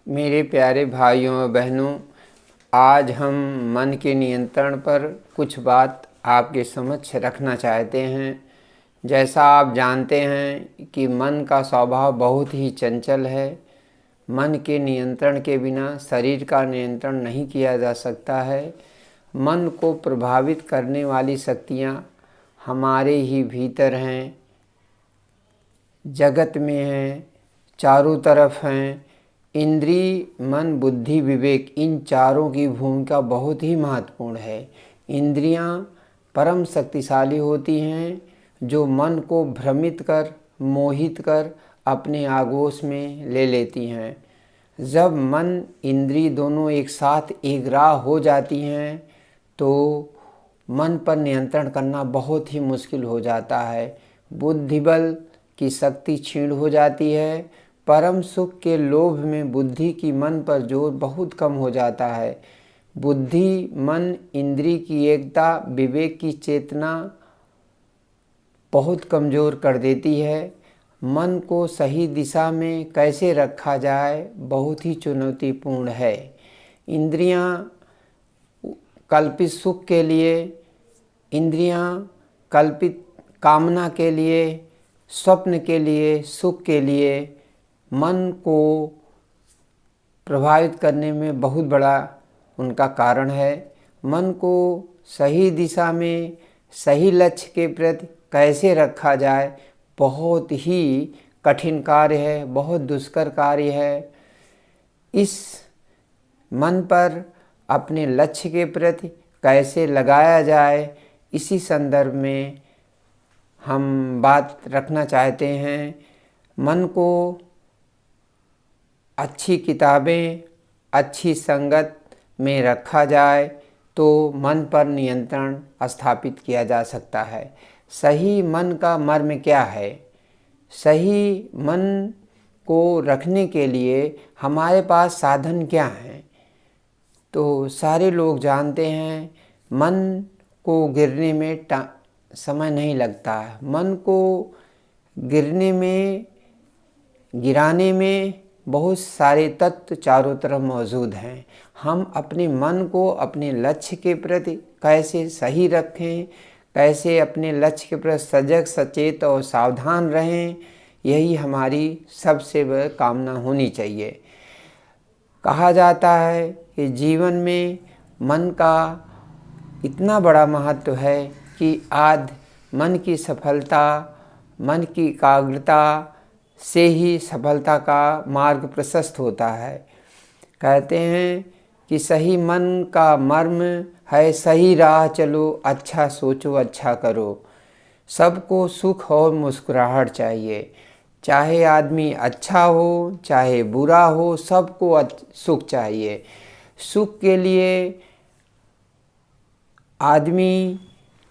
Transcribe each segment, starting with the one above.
मेरे प्यारे भाइयों और बहनों, आज हम मन के नियंत्रण पर कुछ बात आपके समक्ष रखना चाहते हैं। जैसा आप जानते हैं कि मन का स्वभाव बहुत ही चंचल है। मन के नियंत्रण के बिना शरीर का नियंत्रण नहीं किया जा सकता है। मन को प्रभावित करने वाली शक्तियाँ हमारे ही भीतर हैं, जगत में हैं, चारों तरफ हैं। इंद्रिय, मन, बुद्धि, विवेक, इन चारों की भूमिका बहुत ही महत्वपूर्ण है। इंद्रियां परम शक्तिशाली होती हैं जो मन को भ्रमित कर, मोहित कर अपने आगोश में ले लेती हैं। जब मन इंद्रिय दोनों एक साथ एकराह हो जाती हैं तो मन पर नियंत्रण करना बहुत ही मुश्किल हो जाता है। बुद्धिबल की शक्ति क्षीण हो जाती है। परम सुख के लोभ में बुद्धि की मन पर जोर बहुत कम हो जाता है। बुद्धि, मन, इंद्रिय की एकता, विवेक की चेतना बहुत कमज़ोर कर देती है। मन को सही दिशा में कैसे रखा जाए बहुत ही चुनौतीपूर्ण है। इंद्रियां कल्पित सुख के लिए, इंद्रियां कल्पित कामना के लिए, स्वप्न के लिए, सुख के लिए मन को प्रभावित करने में बहुत बड़ा उनका कारण है। मन को सही दिशा में, सही लक्ष्य के प्रति कैसे रखा जाए बहुत ही कठिन कार्य है, बहुत दुष्कर कार्य है। इस मन पर अपने लक्ष्य के प्रति कैसे लगाया जाए, इसी संदर्भ में हम बात रखना चाहते हैं। मन को अच्छी किताबें, अच्छी संगत में रखा जाए तो मन पर नियंत्रण स्थापित किया जा सकता है। सही मन का मर्म क्या है? सही मन को रखने के लिए हमारे पास साधन क्या हैं? तो सारे लोग जानते हैं मन को गिरने में समय नहीं लगता है। मन को गिराने में बहुत सारे तत्व चारों तरफ मौजूद हैं। हम अपने मन को अपने लक्ष्य के प्रति कैसे सही रखें, कैसे अपने लक्ष्य के प्रति सजग, सचेत और सावधान रहें, यही हमारी सबसे बड़ी कामना होनी चाहिए। कहा जाता है कि जीवन में मन का इतना बड़ा महत्व है कि आज मन की सफलता, मन की एकाग्रता से ही सफलता का मार्ग प्रशस्त होता है। कहते हैं कि सही मन का मर्म है, सही राह चलो, अच्छा सोचो, अच्छा करो। सबको सुख और मुस्कुराहट चाहिए। चाहे आदमी अच्छा हो, चाहे बुरा हो, सबको सुख चाहिए। सुख के लिए आदमी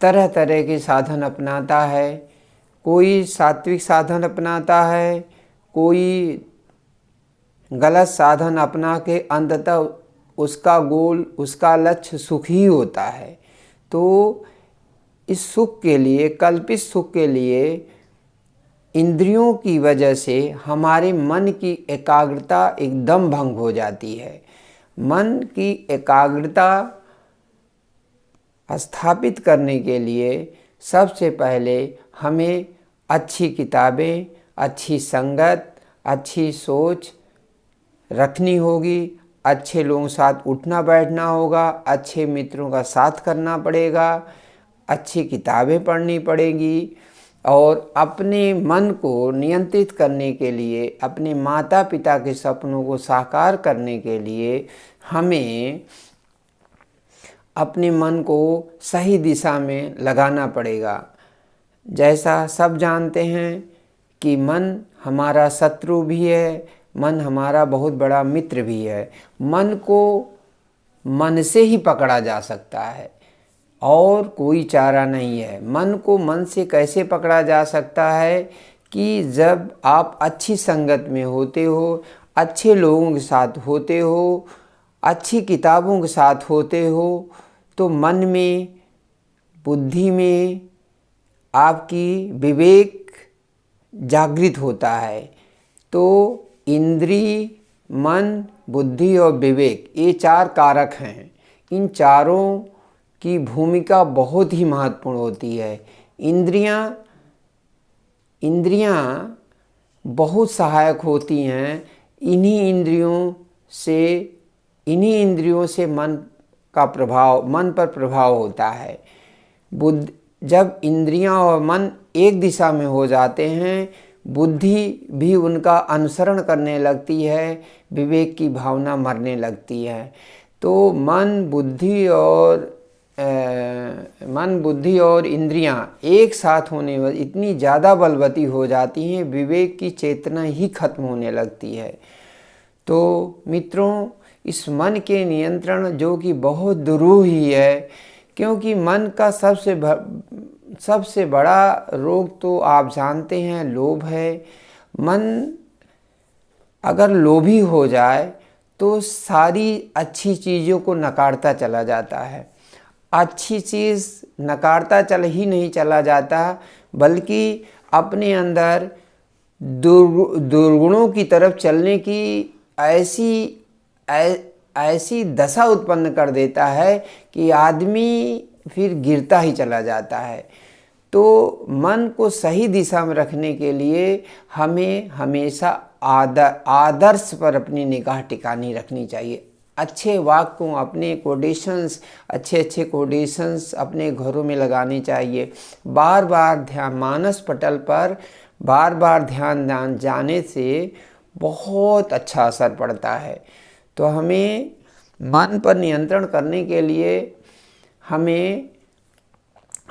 तरह तरह के साधन अपनाता है। कोई सात्विक साधन अपनाता है, कोई गलत साधन अपना के अंततः उसका गोल, उसका लक्ष्य सुख ही होता है। तो इस सुख के लिए, कल्पित सुख के लिए इंद्रियों की वजह से हमारे मन की एकाग्रता एकदम भंग हो जाती है। मन की एकाग्रता स्थापित करने के लिए सबसे पहले हमें अच्छी किताबें, अच्छी संगत, अच्छी सोच रखनी होगी। अच्छे लोगों के साथ उठना बैठना होगा, अच्छे मित्रों का साथ करना पड़ेगा, अच्छी किताबें पढ़नी पड़ेगी और अपने मन को नियंत्रित करने के लिए, अपने माता पिता के सपनों को साकार करने के लिए हमें अपने मन को सही दिशा में लगाना पड़ेगा। जैसा सब जानते हैं कि मन हमारा शत्रु भी है, मन हमारा बहुत बड़ा मित्र भी है। मन को मन से ही पकड़ा जा सकता है और कोई चारा नहीं है। मन को मन से कैसे पकड़ा जा सकता है कि जब आप अच्छी संगत में होते हो, अच्छे लोगों के साथ होते हो, अच्छी किताबों के साथ होते हो, तो मन में, बुद्धि में आपकी विवेक जागृत होता है। तो इंद्रिय, मन, बुद्धि और विवेक, ये 4 कारक हैं। इन चारों की भूमिका बहुत ही महत्वपूर्ण होती है। इंद्रियां बहुत सहायक होती हैं। इन्हीं इंद्रियों से मन पर प्रभाव होता है। जब इंद्रियां और मन एक दिशा में हो जाते हैं, बुद्धि भी उनका अनुसरण करने लगती है, विवेक की भावना मरने लगती है। तो मन, बुद्धि और इंद्रियां एक साथ होने पर इतनी ज़्यादा बलवती हो जाती हैं, विवेक की चेतना ही खत्म होने लगती है। तो मित्रों, इस मन के नियंत्रण जो कि बहुत दुरूह ही है, क्योंकि मन का सबसे बड़ा रोग तो आप जानते हैं, लोभ है। मन अगर लोभी हो जाए तो सारी अच्छी चीज़ों को नकारता चला जाता है। अच्छी चीज़ नकारता नहीं चला जाता, बल्कि अपने अंदर दुर्गुणों की तरफ चलने की ऐसी दशा उत्पन्न कर देता है कि आदमी फिर गिरता ही चला जाता है। तो मन को सही दिशा में रखने के लिए हमें हमेशा आदर्श पर अपनी निगाह टिकानी रखनी चाहिए। अच्छे वाक्यों, अपने कोटेशंस, अच्छे कोटेशंस अपने घरों में लगाने चाहिए। बार बार ध्यान, मानस पटल पर बार बार ध्यान जाने से बहुत अच्छा असर पड़ता है। तो हमें मन पर नियंत्रण करने के लिए हमें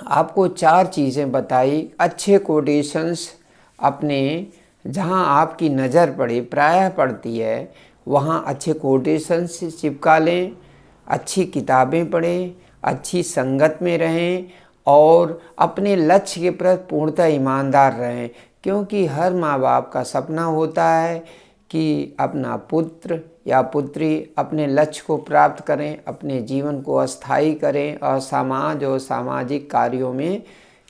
आपको 4 चीज़ें बताई। अच्छे कोटेशंस अपने जहाँ आपकी नज़र पड़े, प्रायः पड़ती है, वहाँ अच्छे कोटेशंस चिपका लें। अच्छी किताबें पढ़ें, अच्छी संगत में रहें और अपने लक्ष्य के प्रति पूर्णतः ईमानदार रहें। क्योंकि हर माँ बाप का सपना होता है कि अपना पुत्र या पुत्री अपने लक्ष्य को प्राप्त करें, अपने जीवन को अस्थायी करें और समाज और सामाजिक कार्यों में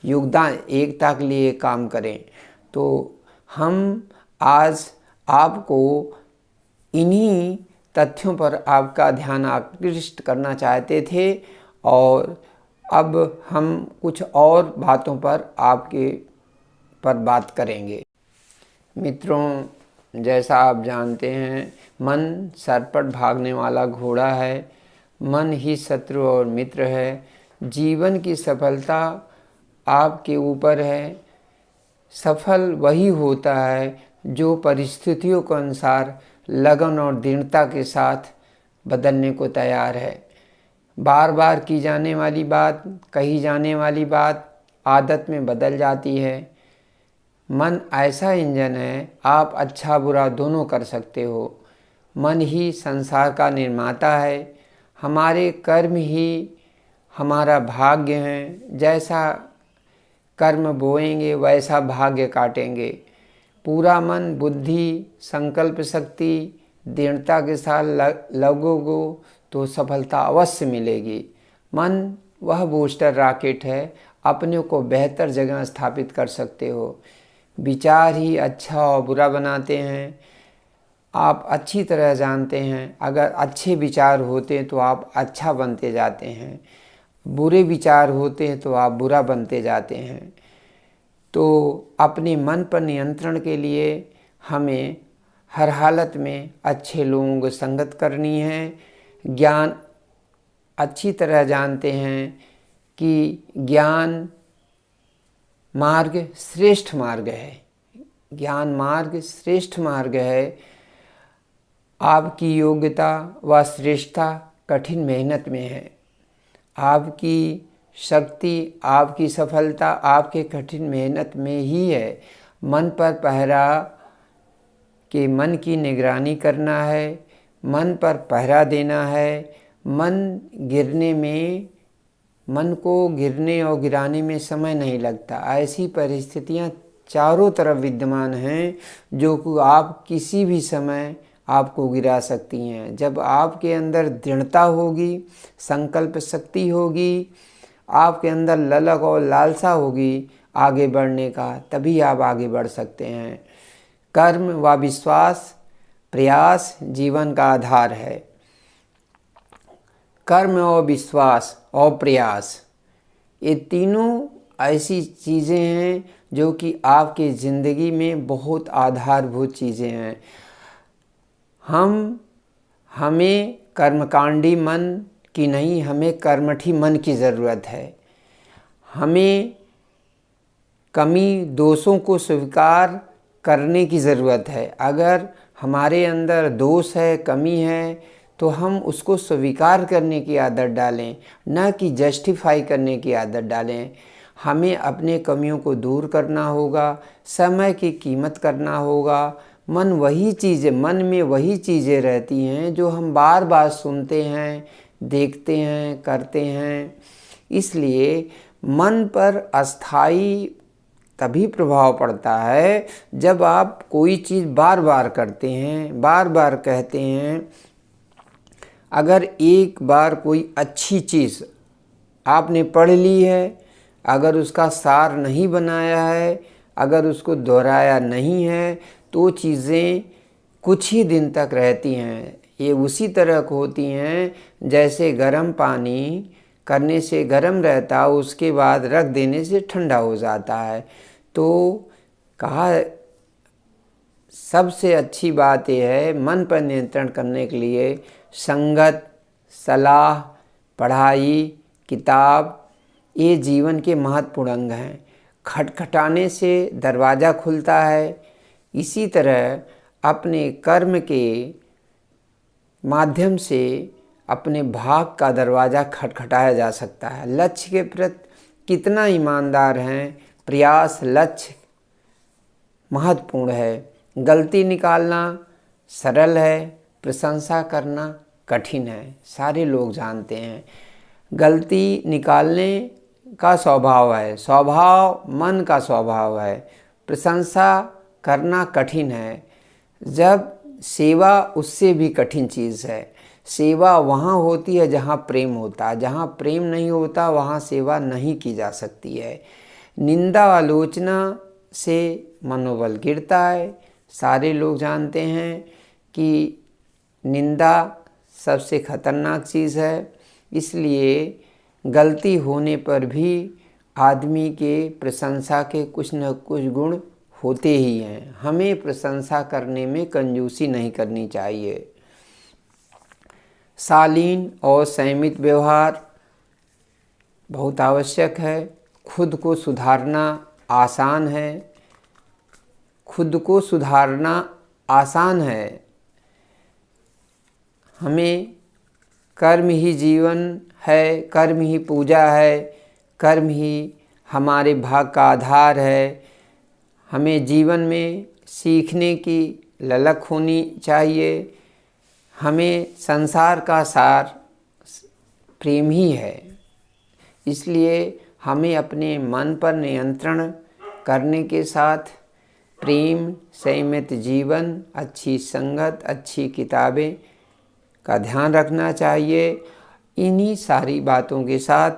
योगदान, एकता के लिए काम करें। तो हम आज आपको इन्हीं तथ्यों पर आपका ध्यान आकृष्ट करना चाहते थे, और अब हम कुछ और बातों पर बात करेंगे। मित्रों, जैसा आप जानते हैं, मन सरपट भागने वाला घोड़ा है। मन ही शत्रु और मित्र है। जीवन की सफलता आपके ऊपर है। सफल वही होता है जो परिस्थितियों के अनुसार लगन और दृढ़ता के साथ बदलने को तैयार है। बार बार की जाने वाली बात, कही जाने वाली बात आदत में बदल जाती है। मन ऐसा इंजन है, आप अच्छा बुरा दोनों कर सकते हो। मन ही संसार का निर्माता है। हमारे कर्म ही हमारा भाग्य हैं। जैसा कर्म बोएंगे वैसा भाग्य काटेंगे। पूरा मन, बुद्धि, संकल्प शक्ति, दृढ़ता के साथ लगोगे तो सफलता अवश्य मिलेगी। मन वह बूस्टर रॉकेट है, अपने को बेहतर जगह स्थापित कर सकते हो। विचार ही अच्छा और बुरा बनाते हैं। आप अच्छी तरह जानते हैं, अगर अच्छे विचार होते तो आप अच्छा बनते जाते हैं, बुरे विचार होते हैं तो आप बुरा बनते जाते हैं। तो अपने मन पर नियंत्रण के लिए हमें हर हालत में अच्छे लोगों की संगत करनी है। ज्ञान अच्छी तरह जानते हैं कि ज्ञान मार्ग श्रेष्ठ मार्ग है। ज्ञान मार्ग श्रेष्ठ मार्ग है। आपकी योग्यता व श्रेष्ठता कठिन मेहनत में है। आपकी शक्ति, आपकी सफलता आपके कठिन मेहनत में ही है। मन पर पहरा के मन की निगरानी करना है, मन पर पहरा देना है। मन को गिरने और गिराने में समय नहीं लगता। ऐसी परिस्थितियां चारों तरफ विद्यमान हैं जो कि आप किसी भी समय आपको गिरा सकती हैं। जब आपके अंदर दृढ़ता होगी, संकल्प शक्ति होगी, आपके अंदर ललक और लालसा होगी आगे बढ़ने का, तभी आप आगे बढ़ सकते हैं। कर्म व विश्वास प्रयास जीवन का आधार है। कर्म और विश्वास और प्रयास, ये तीनों ऐसी चीज़ें हैं जो कि आपकी ज़िंदगी में बहुत आधारभूत चीज़ें हैं। हमें कर्मकांडी मन की नहीं, हमें कर्मठी मन की ज़रूरत है। हमें कमी दोषों को स्वीकार करने की ज़रूरत है। अगर हमारे अंदर दोष है, कमी है, तो हम उसको स्वीकार करने की आदत डालें, न कि जस्टिफाई करने की आदत डालें। हमें अपने कमियों को दूर करना होगा, समय की कीमत करना होगा। मन में वही चीज़ें रहती हैं जो हम बार बार सुनते हैं, देखते हैं, करते हैं। इसलिए मन पर अस्थाई तभी प्रभाव पड़ता है जब आप कोई चीज़ बार बार करते हैं, बार बार कहते हैं। अगर एक बार कोई अच्छी चीज़ आपने पढ़ ली है, अगर उसका सार नहीं बनाया है, अगर उसको दोहराया नहीं है, तो चीज़ें कुछ ही दिन तक रहती हैं। ये उसी तरह होती हैं जैसे गर्म पानी करने से गर्म रहता, उसके बाद रख देने से ठंडा हो जाता है। तो कहा सबसे अच्छी बात यह है, मन पर नियंत्रण करने के लिए संगत, सलाह, पढ़ाई, किताब, ये जीवन के महत्वपूर्ण अंग हैं। खटखटाने से दरवाज़ा खुलता है। इसी तरह अपने कर्म के माध्यम से अपने भाग का दरवाज़ा खटखटाया जा सकता है। लक्ष्य के प्रति कितना ईमानदार हैं, प्रयास लक्ष्य महत्वपूर्ण है। गलती निकालना सरल है, प्रशंसा करना कठिन है। सारे लोग जानते हैं। गलती निकालने का स्वभाव है, मन का स्वभाव है। प्रशंसा करना कठिन है। जब सेवा उससे भी कठिन चीज़ है। सेवा वहाँ होती है जहाँ प्रेम होता है, जहाँ प्रेम नहीं होता वहाँ सेवा नहीं की जा सकती है। निंदा आलोचना से मनोबल गिरता है। सारे लोग जानते हैं कि निंदा सबसे खतरनाक चीज़ है। इसलिए गलती होने पर भी आदमी के प्रशंसा के कुछ न कुछ गुण होते ही हैं। हमें प्रशंसा करने में कंजूसी नहीं करनी चाहिए। शालीन और संयमित व्यवहार बहुत आवश्यक है। खुद को सुधारना आसान है। हमें कर्म ही जीवन है, कर्म ही पूजा है, कर्म ही हमारे भाग का आधार है। हमें जीवन में सीखने की ललक होनी चाहिए। हमें संसार का सार प्रेम ही है। इसलिए हमें अपने मन पर नियंत्रण करने के साथ प्रेम, संयमित जीवन, अच्छी संगत, अच्छी किताबें का ध्यान रखना चाहिए। इन्हीं सारी बातों के साथ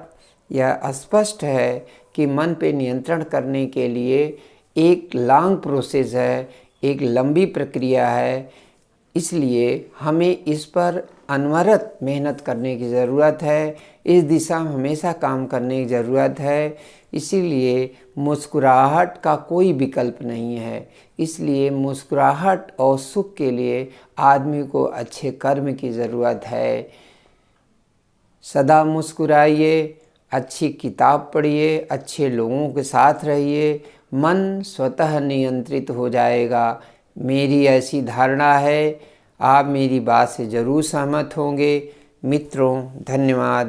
यह स्पष्ट है कि मन पे नियंत्रण करने के लिए एक लॉन्ग प्रोसेस है, एक लंबी प्रक्रिया है। इसलिए हमें इस पर अनवरत मेहनत करने की ज़रूरत है। इस दिशा में हमेशा काम करने की ज़रूरत है। इसीलिए मुस्कुराहट का कोई विकल्प नहीं है। इसलिए मुस्कुराहट और सुख के लिए आदमी को अच्छे कर्म की ज़रूरत है। सदा मुस्कुराइए, अच्छी किताब पढ़िए, अच्छे लोगों के साथ रहिए, मन स्वतः नियंत्रित हो जाएगा। मेरी ऐसी धारणा है। आप मेरी बात से ज़रूर सहमत होंगे। मित्रों, धन्यवाद।